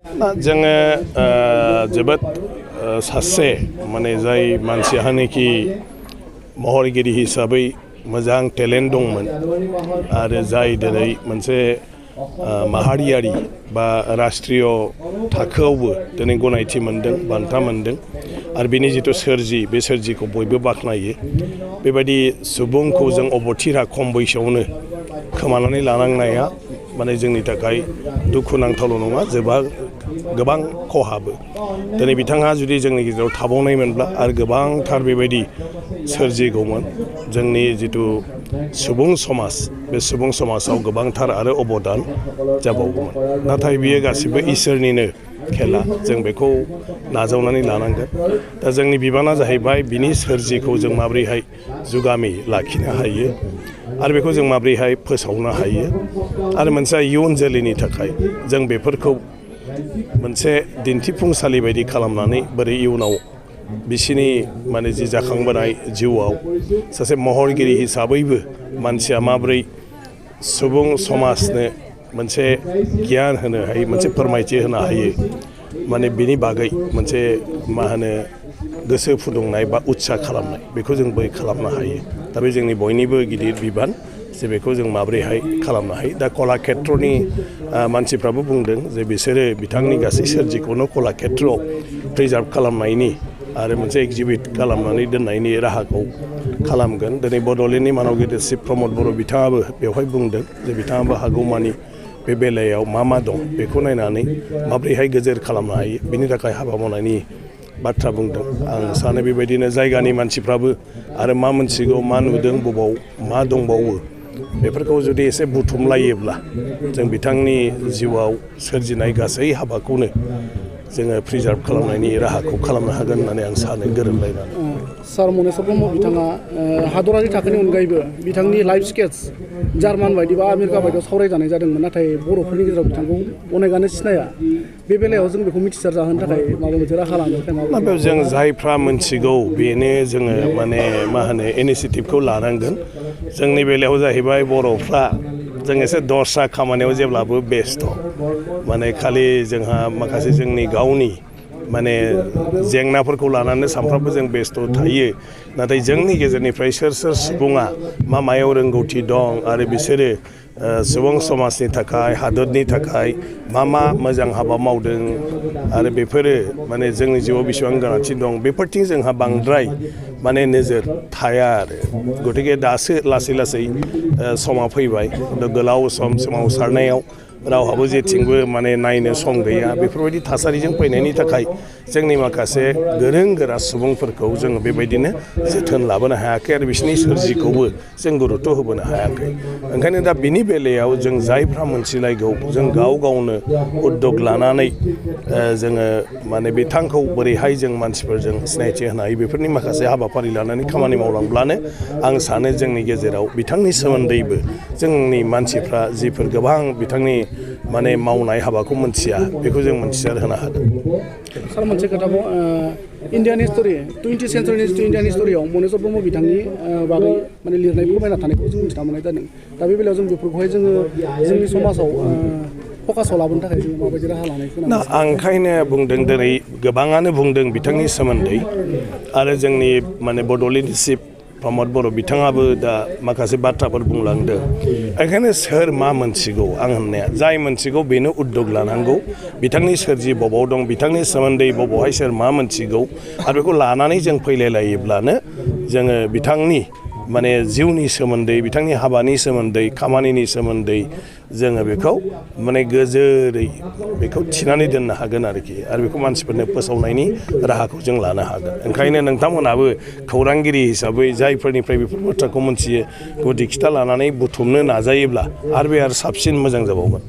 जोङो जोबोद सासे माने जाय मानसियानोखि महरगिरि हिसाबै मोजां टेलेन्ट दंमोन आरो जाय दिनै मोनसे माहारियारि बा राष्ट्रीय थाखोआवबो दिनै गनायथि मोनदों बान्था मोनदों आरो बिनि जिथु सोरजि बे सोरजिखौ बयबो बाख्नायो बेबायदि सुबुंखौ जों अबथिरा खम बैसोआवनो खोमानानै लानांनाया माने जोंनि थाखाय दुखुनांथावल' नङा गोबां खहाबो दिनै बिथाङा जुदि जोंनि गेजेराव थाबावनायमोनब्ला आरो गोबांथार बेबायदि सोरजिगौमोन जोंनि जिथु सुबुं समाज बे सुबुं समाजाव गोबांथार आरो अबदान जाबावगौमोन नाथाय बियो गासिबो इसोरनिनो खेला जों बेखौ नाजावनानै लानांगोन दा जोंनि बिबाना जाहैबाय बिनि सोरजिखौ जों माबोरैहाय जुगामि लाखिनो हायो आरो बेखौ जों माबोरैहाय फोसावनो हायो आरो मोनसे इयुन जोलैनि थाखाय जों बेफोरखौ मोनसे दिन्थिफुंसालि बायदि खालामनानै बोरै इयुनाव बिसिनि माने जि जाखांबोनाय जिउआव सासे महरगिरि हिसाबैबो मानसिया माबोरै सुबुं समाजनो मोनसे गियान होनो हायो मोनसे फोरमायथि होनो हायो माने बिनि बागै मोनसे गोसो फुदुंनाय बा उत्सा खालामनाय बेखौ जों बै खालामनो हायो दा बे जोंनि बयनिबो गिदिर बिबान जे बेखौ जों माबोरैहाय खालामनो हायो दा कलाक्षेत्रनि मानसिफ्राबो बुंदों जे बिसोरो बिथांनि गासै सोरजिखौनो कलाक्षेत्रआव प्रिजार्भ खालामनायनि आरो मोनसे एक्जिबिट खालामनानै दोननायनि राहाखौ खालामगोन दिनै बड'लेण्डनि मानाव गेदेर चिफ प्रमद बर' बिथाङाबो बेवहाय बुंदों जे बिथाङाबो हागौमानि बे बेलायाव मा दं बेखौ नायनानै माबोरैहाय गोजोर खालामनो हायो बिनि थाखाय हाबा मावनायनि बाथ्रा बुंदों आं सानो बेबायदिनो जायगानि मानसिफ्राबो आरो मा मोनथिगौ मा नुदों बबाव मा दंबावो बेफोरखौ जुदि एसे बुथुमलायोब्ला जों बिथांनि जिउआव सोरजिनाय गासै हाबाखौनो जोङो प्रिजार्भ खालामनायनि राहाखौ खालामनो हागोन होननानै आं सानो गोरोबलायनानै सार मनेस्वर ब्रह्म बिथाङा हादरारि थाखोनि अनगायैबो बिथांनि लाइफ स्केच जार्मान बायदि बा आमेरिका बायदियाव सावरायजानाय जादोंमोन नाथाय बर'फोरनि गेजेराव बिथांखौ अनेकआनो सिनाया बे बेलायाव जों बेखौ मिथिसार जाहोनो थाखाय माबा मोनसे राहा लानो थाखाय जों जायफ्रा मोनथिगौ बेनो जोङो इनिसियेटिभखौ लानांगोन जोंनि बेलायाव जाहैबाय बर'फ्रा जों एसे दस्रा खामानियाव जेब्लाबो बेस्थ खालि जोंहा माखासे जोंनि गावनि जेंनाफोरखौ लानानै सानफ्रामबो जों बेस्थ थायो नाथाय जोंनि गेजेरनिफ्राय सोर सुबुङा मायाव रोंगौथि दं आरो बिसोरो सुबुं समाजनि थाखाय हादरनि थाखाय मा मोजां हाबा मावदों आरो बेफोरो जोंनि जिउआव बेसेबां गोनांथि दं बेफोरथिं जोंहा बांद्राय नोजोर थाया आरो गतिके दासो लासै समा फैबाय गोलाव सम सोमावसारनायाव रावहाबो जेथिंबो नायनो सम गैया बेफोरबायदि थासारिजों फैनायनि थाखाय जोंनि माखासे गोरों गोरा सुबुंफोरखौ जोङो बेबायदिनो जोथोन लाबोनो हायाखै आरो बिसोरनि सोरजिखौबो जों गुरुत्व होबोनो हायाखै ओंखायनो दा बिनि बेलायाव जों जायफ्रा मोनथिलायगौ जों गावनो उद्योग लानानै जोङो बिथांखौ बोरैहाय जों मानसिफोरजों सिनायथि होनो हायो बेफोरनि माखासे हाबाफारि लानानै खामानि मावलांब्लानो आं सानो जोंनि गेजेराव बिथांनि सोमोन्दैबो जोंनि मानसिफ्रा जिफोर गोबां बिथांनि मावनाय हाबाखौ मोनथिया बेखौ जों मोनथिसार होनो हागोन सार मोनसे खोथाखौ इण्डियान हिस्टरि 20th सेन्चुरिनि इण्डियान हिस्टरियाव मनेस्वर ब्रह्म बिथांनि बागै लिरनाय फोरमायना थानायखौ जों मिथिना मोननाय जादों दा बे बेलायाव जों बेफोरखौहाय जोङो जोंनि समाजाव फकासाव लाबोनो थाखाय जों माबायदि राहा लानायखौ आं ओंखायनो बुंदों दिनै गोबाङानो बुंदों बिथांनि सोमोन्दै आरो जोंनि बड'लेण्ड चिफ प्रमद बर' बिथाङाबो दा माखासे बाथ्राफोर बुंलांदों ओंखायनो सोर मा मोनथिगौ आं होननाया जाय मोनथिगौ बेनो उद्योग लानांगौ बिथांनि सोरजि बबाव दं बिथांनि सोमोन्दै बबावहाय सोर मा मोनथिगौ आरो बेखौ लानानै जों फैलायलायोब्लानो जोङो बिथांनि जिउनि सोमोन्दै बिथांनि हाबानि सोमोन्दै खामानिनि सोमोन्दै जोङो बेखौ गोजोरै बेखौ थिनानै दोननो हागोन आरोखि आरो बेखौ मानसिफोरनो फोसावनायनि राहाखौ जों लानो हागोन ओंखायनो नोंथांमोनाबो खौरांगिरि हिसाबै जायफोरनिफ्राय बेफोर बाथ्राखौ मोनथियो गुदि खिथा लानानै बुथुमनो नाजायोब्ला आरो साबसिन मोजां जाबावगोन।